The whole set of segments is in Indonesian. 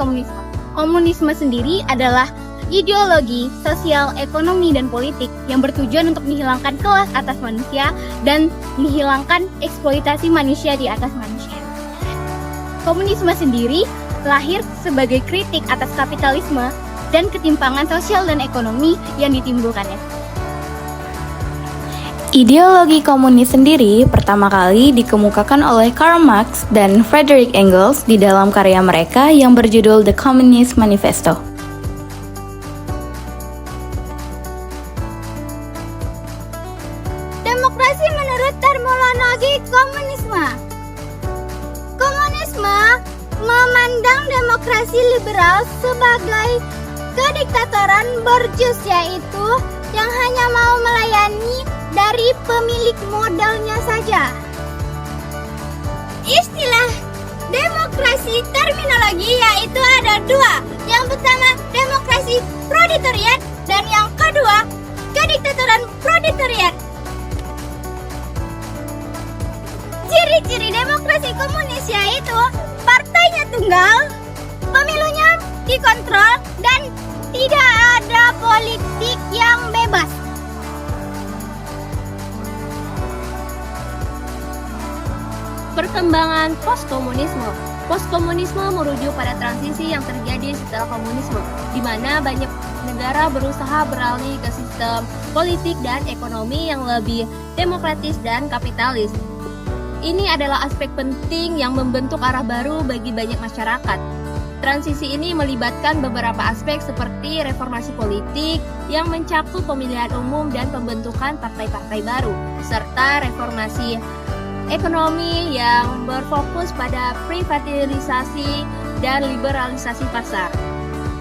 komunisme. Komunisme sendiri adalah ideologi sosial, ekonomi, dan politik yang bertujuan untuk menghilangkan kelas atas manusia dan menghilangkan eksploitasi manusia di atas manusia. Komunisme sendiri lahir sebagai kritik atas kapitalisme dan ketimpangan sosial dan ekonomi yang ditimbulkannya. Ideologi komunis sendiri pertama kali dikemukakan oleh Karl Marx dan Friedrich Engels di dalam karya mereka yang berjudul The Communist Manifesto. Demokrasi menurut terminologi komunisme. Komunisme memandang demokrasi liberal sebagai kediktatoran borjuis, yaitu yang hanya mau melayani dari pemilik modalnya saja. Istilah demokrasi terminologi yaitu ada dua. Yang pertama demokrasi proletariat dan yang kedua kediktatoran proletariat. Ciri-ciri demokrasi komunis yaitu partainya tunggal, pemilunya dikontrol, dan tidak ada politik yang bebas. Perkembangan postkomunisme. Postkomunisme merujuk pada transisi yang terjadi setelah komunisme, di mana banyak negara berusaha beralih ke sistem politik dan ekonomi yang lebih demokratis dan kapitalis. Ini adalah aspek penting yang membentuk arah baru bagi banyak masyarakat. Transisi ini melibatkan beberapa aspek seperti reformasi politik yang mencakup pemilihan umum dan pembentukan partai-partai baru, serta reformasi ekonomi yang berfokus pada privatisasi dan liberalisasi pasar.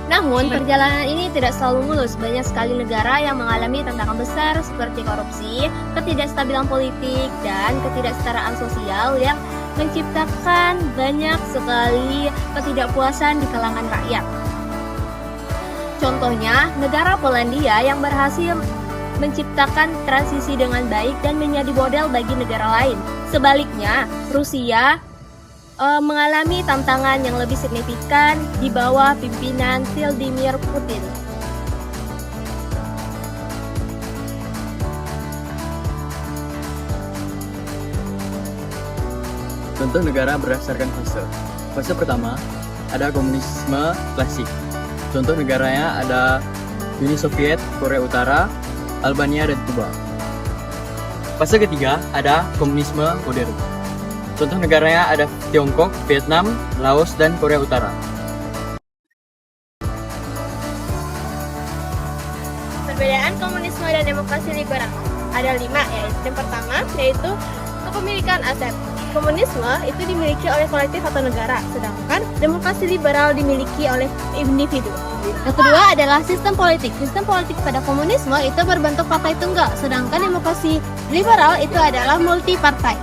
Namun, perjalanan ini tidak selalu mulus. Banyak sekali negara yang mengalami tantangan besar seperti korupsi, ketidakstabilan politik, dan ketidaksetaraan sosial yang menciptakan banyak sekali ketidakpuasan di kalangan rakyat. Contohnya, negara Polandia yang berhasil menciptakan transisi dengan baik dan menjadi model bagi negara lain. Sebaliknya, Rusia mengalami tantangan yang lebih signifikan di bawah pimpinan Vladimir Putin. Contoh negara berdasarkan fase. Fase pertama, ada komunisme klasik. Contoh negaranya ada Uni Soviet, Korea Utara, Albania, dan Kuba. Fase ketiga, ada komunisme modern. Contoh negaranya ada Tiongkok, Vietnam, Laos, dan Korea Utara. Perbedaan komunisme dan demokrasi liberal ada 5, yaitu yang pertama yaitu kepemilikan aset. Komunisme itu dimiliki oleh kolektif atau negara, sedangkan demokrasi liberal dimiliki oleh individu. Yang kedua adalah sistem politik. Sistem politik pada komunisme itu berbentuk partai tunggal, sedangkan demokrasi liberal itu adalah multipartai.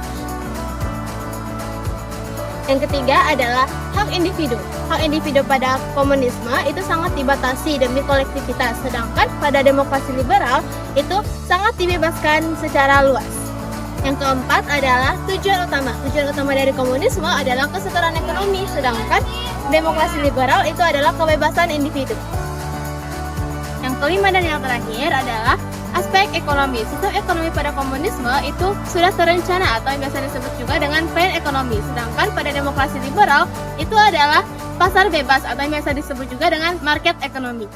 Yang ketiga adalah hak individu. Hak individu pada komunisme itu sangat dibatasi demi kolektivitas, sedangkan pada demokrasi liberal itu sangat dibebaskan secara luas. Yang keempat adalah tujuan utama. Tujuan utama dari komunisme adalah kesetaraan ekonomi, sedangkan demokrasi liberal itu adalah kebebasan individu. Yang kelima dan yang terakhir adalah aspek ekonomi. Sistem ekonomi pada komunisme itu sudah terencana atau yang biasa disebut juga dengan plan ekonomi. Sedangkan pada demokrasi liberal itu adalah pasar bebas atau yang biasa disebut juga dengan market ekonomi.